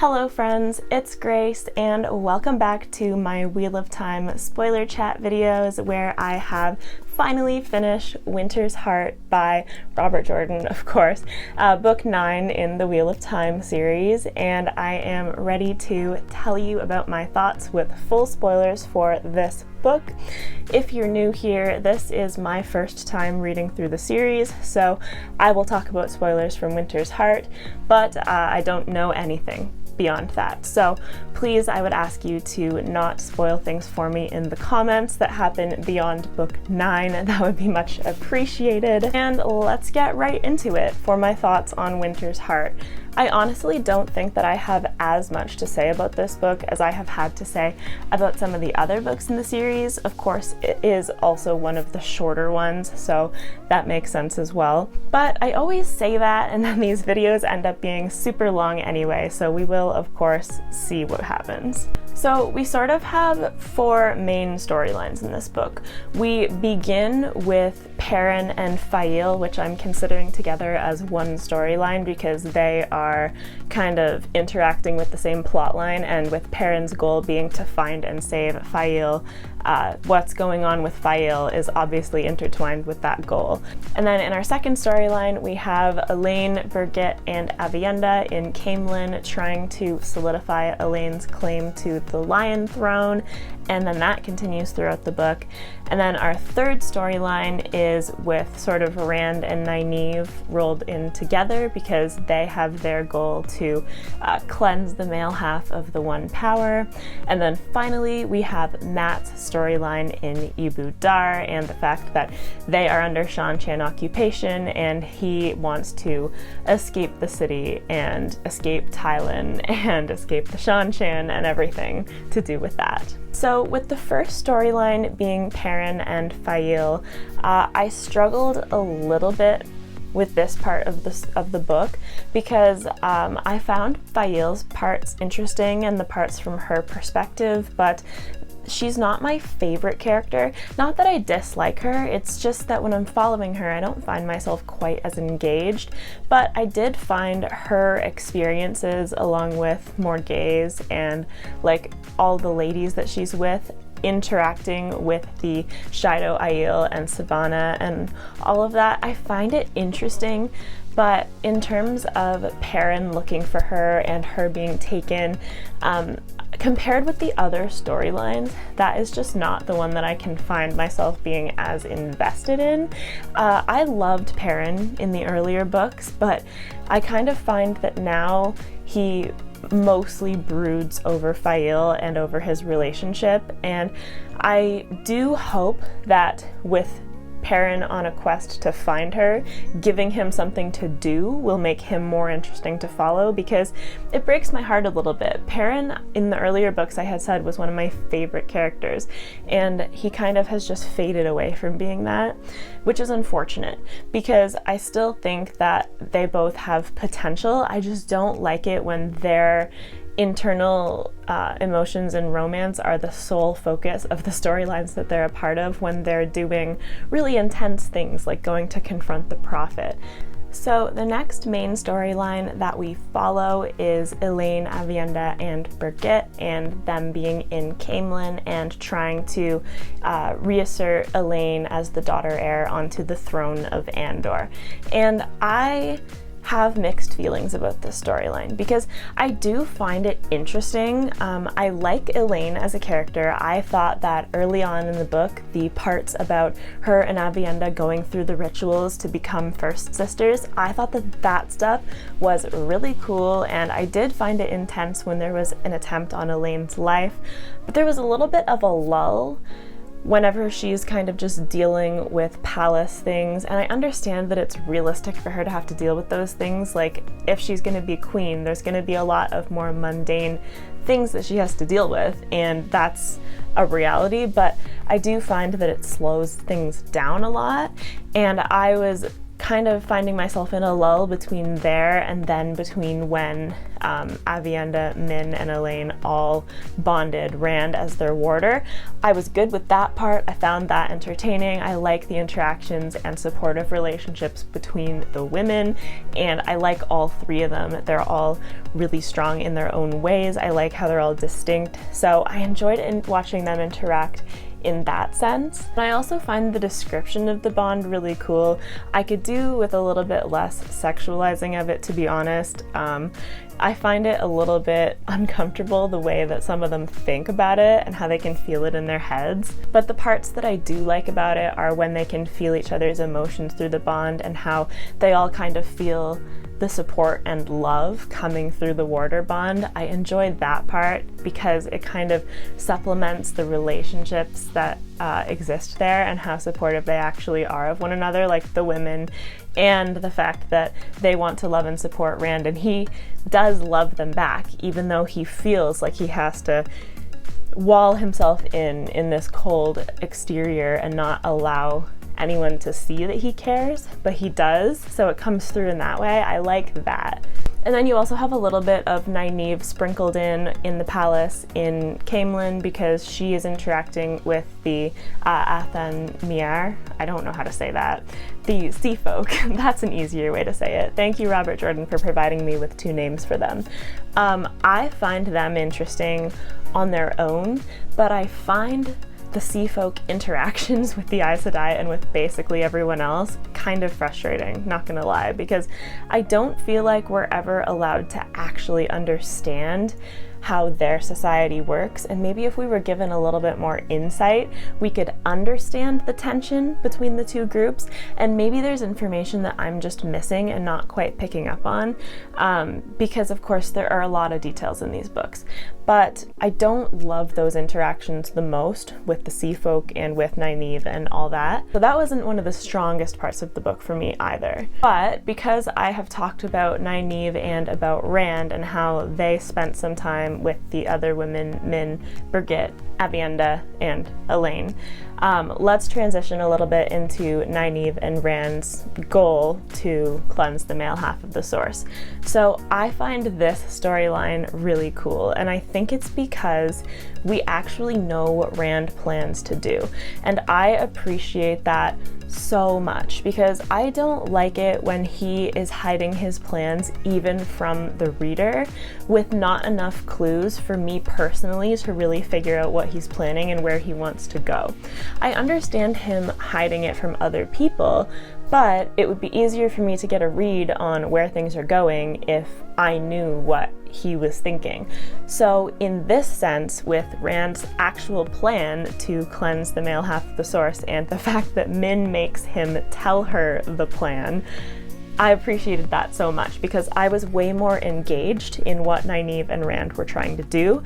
Hello friends, it's Grace and welcome back to my Wheel of Time spoiler chat videos where I have finally finished Winter's Heart by Robert Jordan, of course, book 9 in the Wheel of Time series, and I am ready to tell you about my thoughts with full spoilers for this book. If you're new here, this is my first time reading through the series, so I will talk about spoilers from Winter's Heart, but I don't know anything beyond that. So please, I would ask you to not spoil things for me in the comments that happen beyond book 9. That would be much appreciated. And let's get right into it for my thoughts on Winter's Heart. I honestly don't think that I have as much to say about this book as I have had to say about some of the other books in the series. Of course, it is also one of the shorter ones, so that makes sense as well. But I always say that, and then these videos end up being super long anyway, so we will, of course, see what happens. So we sort of have 4 main storylines in this book. We begin with Perrin and Faile, which I'm considering together as one storyline because they are kind of interacting with the same plot line, and with Perrin's goal being to find and save Faile, what's going on with Faile is obviously intertwined with that goal. And then in our second storyline, we have Elayne, Birgitte, and Aviendha in Caemlyn trying to solidify Elayne's claim to the Lion Throne, and then that continues throughout the book. And then our third storyline is with sort of Rand and Nynaeve rolled in together because they have their goal to cleanse the male half of the One Power. And then finally we have Mat's storyline in Ebou Dar and the fact that they are under Seanchan occupation and he wants to escape the city and escape Thailand and escape the Seanchan and everything to do with that. So with the first storyline being Perrin and Faile, I struggled a little bit with this part of the book because I found Faile's parts interesting and the parts from her perspective, but she's not my favorite character. Not that I dislike her, it's just that when I'm following her, I don't find myself quite as engaged, but I did find her experiences along with Morgase and like all the ladies that she's with interacting with the Shaido Aiel and Savannah and all of that, I find it interesting. But in terms of Perrin looking for her and her being taken, compared with the other storylines, that is just not the one that I can find myself being as invested in. I loved Perrin in the earlier books, but I kind of find that now he mostly broods over Faile and over his relationship, and I do hope that with Perrin on a quest to find her, giving him something to do will make him more interesting to follow, because it breaks my heart a little bit. Perrin in the earlier books I had said was one of my favorite characters, and he kind of has just faded away from being that, which is unfortunate because I still think that they both have potential. I just don't like it when their internal emotions and romance are the sole focus of the storylines that they're a part of when they're doing really intense things like going to confront the prophet. So the next main storyline that we follow is Elayne, Aviendha, and Birgitte and them being in Caemlyn and trying to reassert Elayne as the daughter heir onto the throne of Andor. And I have mixed feelings about this storyline because I do find it interesting. I like Elayne as a character. I thought that early on in the book, the parts about her and Aviendha going through the rituals to become first sisters, I thought that stuff was really cool, and I did find it intense when there was an attempt on Elayne's life, but there was a little bit of a lull whenever she's kind of just dealing with palace things, and I understand that it's realistic for her to have to deal with those things. Like, if she's going to be queen, there's going to be a lot of more mundane things that she has to deal with, and that's a reality, but I do find that it slows things down a lot, and I was kind of finding myself in a lull between there and then between when Aviendha, Min, and Elayne all bonded Rand as their warder. I was good with that part. I found that entertaining. I like the interactions and supportive relationships between the women, and I like all three of them. They're all really strong in their own ways. I like how they're all distinct, so I enjoyed watching them interact in that sense. And I also find the description of the bond really cool. I could do with a little bit less sexualizing of it, to be honest. I find it a little bit uncomfortable the way that some of them think about it and how they can feel it in their heads. But the parts that I do like about it are when they can feel each other's emotions through the bond and how they all kind of feel the support and love coming through the warder bond. I enjoyed that part because it kind of supplements the relationships that exist there and how supportive they actually are of one another, like the women, and the fact that they want to love and support Rand, and he does love them back, even though he feels like he has to wall himself in this cold exterior and not allow anyone to see that he cares, but he does, so it comes through in that way. I like that. And then you also have a little bit of Nynaeve sprinkled in the palace in Caemlyn because she is interacting with the Athan Miar. I don't know how to say that. The sea folk. That's an easier way to say it. Thank you, Robert Jordan, for providing me with two names for them. I find them interesting on their own, but I find the sea folk interactions with the Aes Sedai and with basically everyone else kind of frustrating, not gonna lie, because I don't feel like we're ever allowed to actually understand how their society works, and maybe if we were given a little bit more insight, we could understand the tension between the two groups, and maybe there's information that I'm just missing and not quite picking up on, because of course there are a lot of details in these books. But I don't love those interactions the most with the sea folk and with Nynaeve and all that. So that wasn't one of the strongest parts of the book for me either. But because I have talked about Nynaeve and about Rand and how they spent some time with the other women, Min, Birgitte, Aviendha, and Elayne, let's transition a little bit into Nynaeve and Rand's goal to cleanse the male half of the source. So I find this storyline really cool, and I think it's because we actually know what Rand plans to do, and I appreciate that so much because I don't like it when he is hiding his plans even from the reader with not enough clues for me personally to really figure out what he's planning and where he wants to go. I understand him hiding it from other people, but it would be easier for me to get a read on where things are going if I knew what he was thinking. So in this sense, with Rand's actual plan to cleanse the male half of the source and the fact that Min makes him tell her the plan, I appreciated that so much because I was way more engaged in what Nynaeve and Rand were trying to do.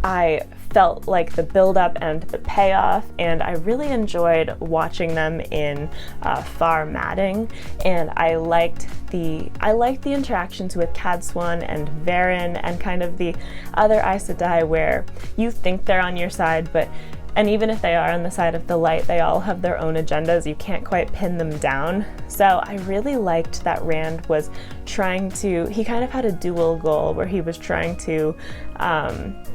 I felt like the build-up and the payoff, and I really enjoyed watching them in Far Madding, and I liked the interactions with Cadsuan and Varen and kind of the other Aes Sedai where you think they're on your side, and even if they are on the side of the light, they all have their own agendas. You can't quite pin them down. So I really liked that Rand was trying to, he kind of had a dual goal where he was trying to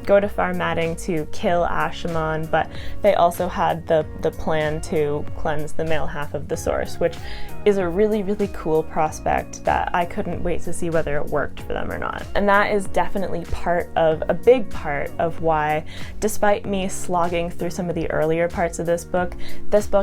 go to Far Madding to kill Asha'man, but they also had the plan to cleanse the male half of the source, which is a really, really cool prospect that I couldn't wait to see whether it worked for them or not. And that is definitely a big part of why, despite me slogging through some of the earlier parts of this book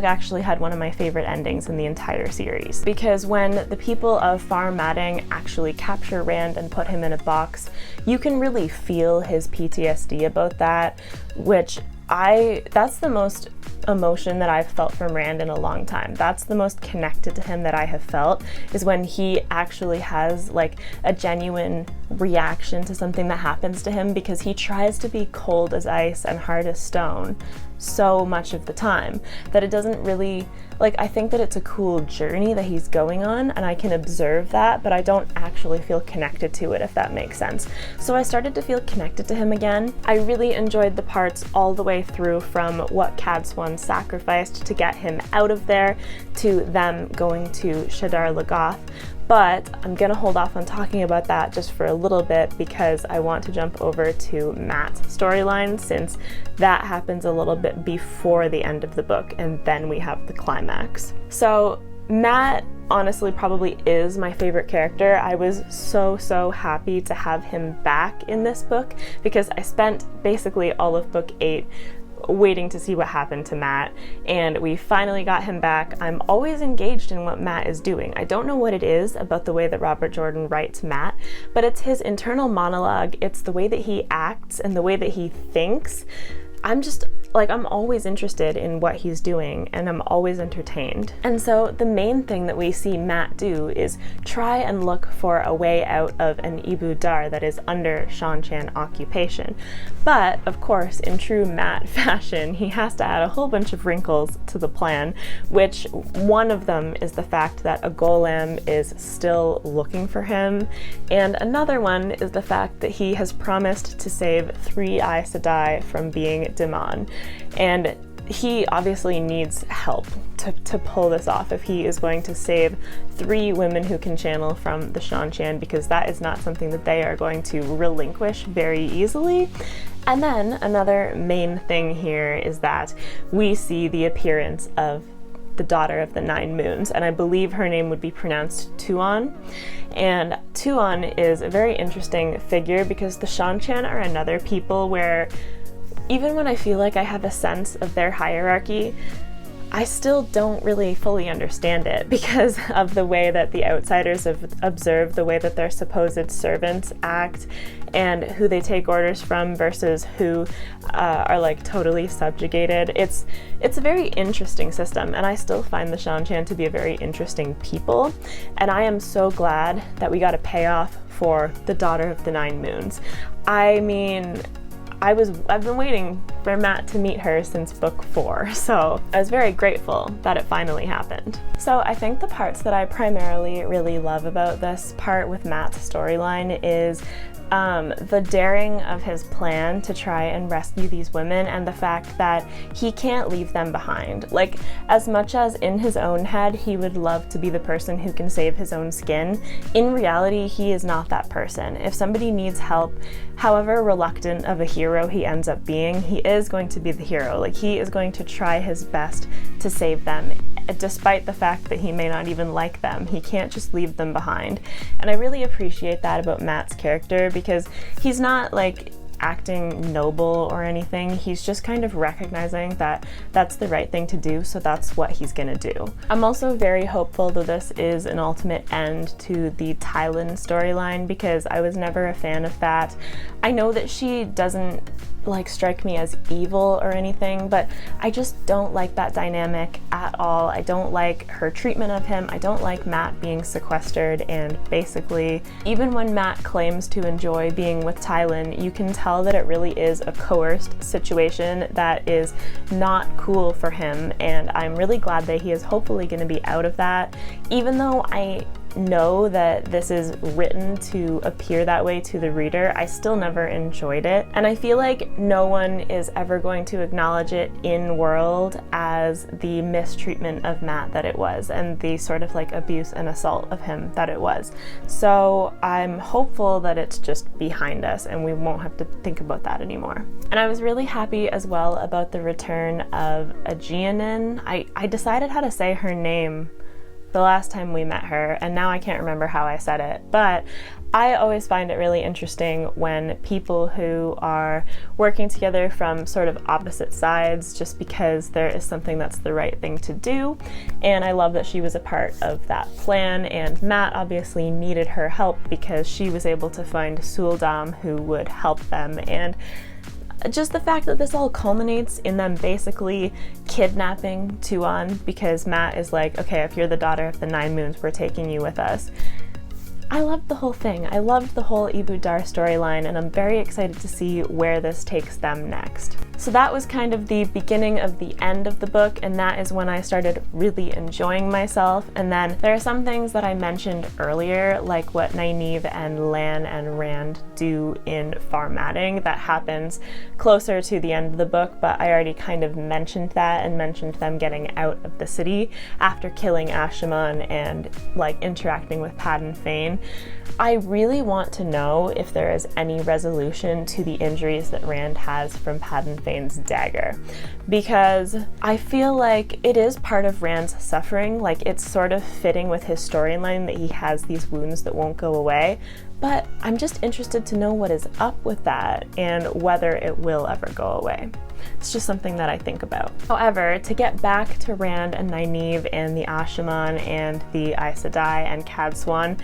actually had one of my favorite endings in the entire series. Because when the people of Far Madding actually capture Rand and put him in a box, you can really feel his PTSD about that, which that's the most emotion that I've felt from Rand in a long time. That's the most connected to him that I have felt, is when he actually has like a genuine reaction to something that happens to him, because he tries to be cold as ice and hard as stone so much of the time that it doesn't really, like, I think that it's a cool journey that he's going on and I can observe that, but I don't actually feel connected to it, if that makes sense. So I started to feel connected to him again. I really enjoyed the parts all the way through from what Cadswan sacrificed to get him out of there to them going to Shadar Logoth. But I'm gonna hold off on talking about that just for a little bit because I want to jump over to Mat's storyline, since that happens a little bit before the end of the book and then we have the climax. So Mat honestly probably is my favorite character. I was so happy to have him back in this book because I spent basically all of book 8 waiting to see what happened to Mat, and we finally got him back. I'm always engaged in what Mat is doing. I don't know what it is about the way that Robert Jordan writes Mat, but it's his internal monologue, it's the way that he acts and the way that he thinks. I'm always interested in what he's doing and I'm always entertained. And so the main thing that we see Mat do is try and look for a way out of an Ebou Dar that is under Seanchan occupation. But of course, in true Mat fashion, he has to add a whole bunch of wrinkles to the plan, which one of them is the fact that a golem is still looking for him, and another one is the fact that he has promised to save 3 Aes Sedai from being Daemon. And he obviously needs help to pull this off if he is going to save 3 women who can channel from the Seanchan, because that is not something that they are going to relinquish very easily. And then another main thing here is that we see the appearance of the daughter of the 9 moons, and I believe her name would be pronounced Tuon. And Tuon is a very interesting figure because the Seanchan are another people where even when I feel like I have a sense of their hierarchy, I still don't really fully understand it because of the way that the outsiders have observed the way that their supposed servants act and who they take orders from versus who are like totally subjugated. It's a very interesting system, and I still find the Seanchan to be a very interesting people, and I am so glad that we got a payoff for the daughter of the 9 moons. I mean, I've been waiting for Mat to meet her since book 4, so I was very grateful that it finally happened. So I think the parts that I primarily really love about this part with Mat's storyline is the daring of his plan to try and rescue these women, and the fact that he can't leave them behind. Like, as much as in his own head he would love to be the person who can save his own skin, in reality he is not that person. If somebody needs help, however reluctant of a hero he ends up being, he is going to be the hero. Like, he is going to try his best to save them, despite the fact that he may not even like them. He can't just leave them behind. And I really appreciate that about Mat's character, because he's not like acting noble or anything. He's just kind of recognizing that that's the right thing to do, so that's what he's gonna do. I'm also very hopeful that this is an ultimate end to the Tylan storyline, because I was never a fan of that. I know that she doesn't like strike me as evil or anything, but I just don't like that dynamic at all. I don't like her treatment of him. I don't like Mat being sequestered, and basically even when Mat claims to enjoy being with Tylan, you can tell that it really is a coerced situation that is not cool for him, and I'm really glad that he is hopefully going to be out of that, even though I know that this is written to appear that way to the reader. I still never enjoyed it, and I feel like no one is ever going to acknowledge it in world as the mistreatment of Mat that it was, and the sort of like abuse and assault of him that it was. So I'm hopeful that it's just behind us and we won't have to think about that anymore. And I was really happy as well about the return of Aegeanin. I decided how to say her name the last time we met her, and now I can't remember how I said it, but I always find it really interesting when people who are working together from sort of opposite sides just because there is something that's the right thing to do, and I love that she was a part of that plan, and Mat obviously needed her help because she was able to find Suldam who would help them, and just the fact that this all culminates in them basically kidnapping Tuon because Mat is like, okay, if you're the daughter of the 9 moons, we're taking you with us. I loved the whole thing. I loved the whole Ebou Dar storyline, and I'm very excited to see where this takes them next. So that was kind of the beginning of the end of the book, and that is when I started really enjoying myself. And then there are some things that I mentioned earlier, like what Nynaeve and Lan and Rand do in Farmatting that happens closer to the end of the book, but I already kind of mentioned that and mentioned them getting out of the city after killing Ashaman and like interacting with Perrin and Faile. I really want to know if there is any resolution to the injuries that Rand has from Perrin and Faile's dagger, because I feel like it is part of Rand's suffering. Like, it's sort of fitting with his storyline that he has these wounds that won't go away, but I'm just interested to know what is up with that and whether it will ever go away. It's just something that I think about. However, to get back to Rand and Nynaeve and the Ashaman and the Aes Sedai and Cadswan,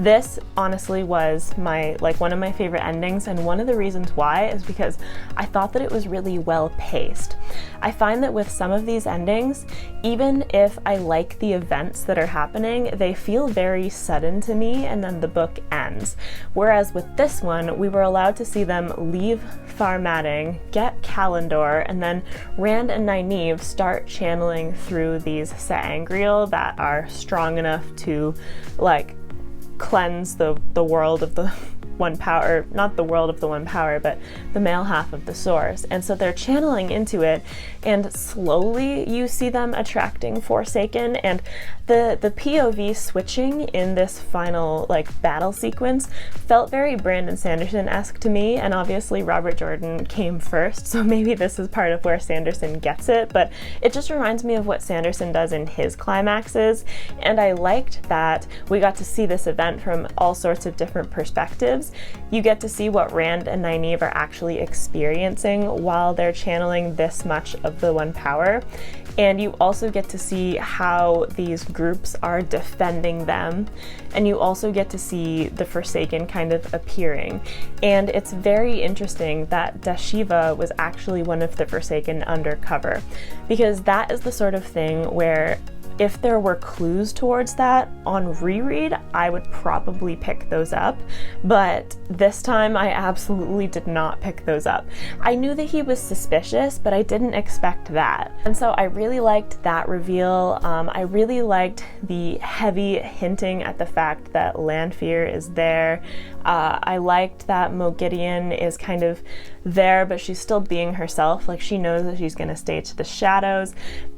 this honestly was one of my favorite endings, and one of the reasons why is because I thought that it was really well paced. I find that with some of these endings, even if I like the events that are happening, they feel very sudden to me and then the book ends. Whereas with this one, we were allowed to see them leave Farmatting, get Calendor, and then Rand and Nynaeve start channeling through these Sa'angreal that are strong enough to like cleanse the world of the one power, not the world of the one power, but the male half of the source. And so they're channeling into it, and slowly you see them attracting Forsaken, and the POV switching in this final like battle sequence felt very Brandon Sanderson-esque to me, and obviously Robert Jordan came first, so maybe this is part of where Sanderson gets it, but it just reminds me of what Sanderson does in his climaxes, and I liked that we got to see this event from all sorts of different perspectives. You get to see what Rand and Nynaeve are actually experiencing while they're channeling this much of the one power, and you also get to see how these groups are defending them, and you also get to see the Forsaken kind of appearing. And it's very interesting that Dashiva was actually one of the Forsaken undercover, because that is the sort of thing where if there were clues towards that on reread, I would probably pick those up, but this time I absolutely did not pick those up. I knew that he was suspicious, but I didn't expect that. And so I really liked that reveal. I really liked the heavy hinting at the fact that Lanfear is there. I liked that Moghedien is kind of there, but she's still being herself. Like, she knows that she's gonna stay to the shadows.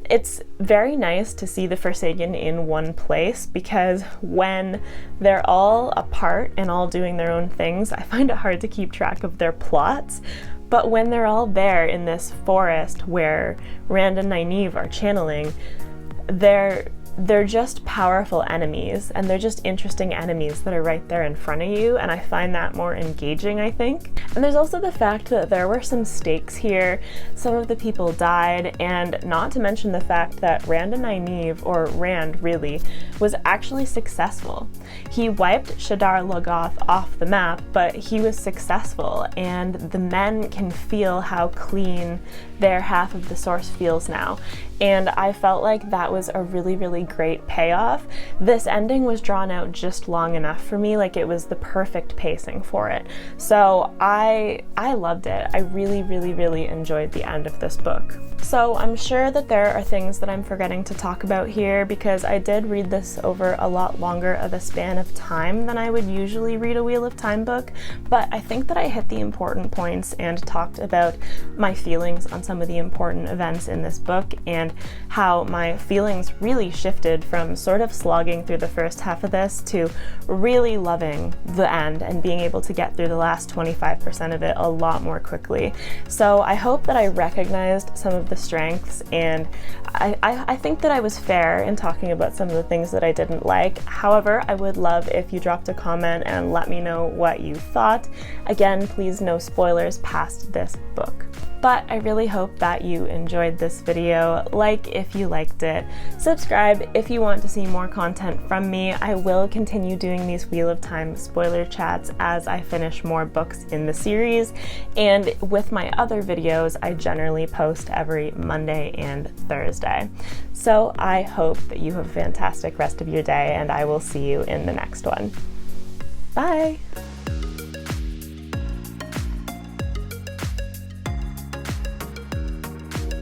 It's very nice to see the Forsaken in one place, because when they're all apart and all doing their own things, I find it hard to keep track of their plots. But when they're all there in this forest where Rand and Nynaeve are channeling, they're just powerful enemies, and they're just interesting enemies that are right there in front of you, and I find that more engaging, I think. And there's also the fact that there were some stakes here. Some of the people died, and not to mention the fact that Rand and Nynaeve, or Rand really, was actually successful. He wiped Shadar Logoth off the map, but he was successful, and the men can feel how clean their half of the source feels now. And I felt like that was a really, really great payoff. This ending was drawn out just long enough for me, like it was the perfect pacing for it. So I loved it. I really, really, really enjoyed the end of this book. So I'm sure that there are things that I'm forgetting to talk about here, because I did read this over a lot longer of a span of time than I would usually read a Wheel of Time book, but I think that I hit the important points and talked about my feelings on some of the important events in this book, and how my feelings really shifted from sort of slogging through the first half of this to really loving the end and being able to get through the last 25% of it a lot more quickly. So I hope that I recognized some of the strengths, and I think that I was fair in talking about some of the things that I didn't like. However, I would love if you dropped a comment and let me know what you thought. Again, please no spoilers past this book. But I really hope that you enjoyed this video. Like if you liked it, subscribe if you want to see more content from me. I will continue doing these Wheel of Time spoiler chats as I finish more books in the series, and with my other videos, I generally post every Monday and Thursday. So I hope that you have a fantastic rest of your day, and I will see you in the next one. Bye!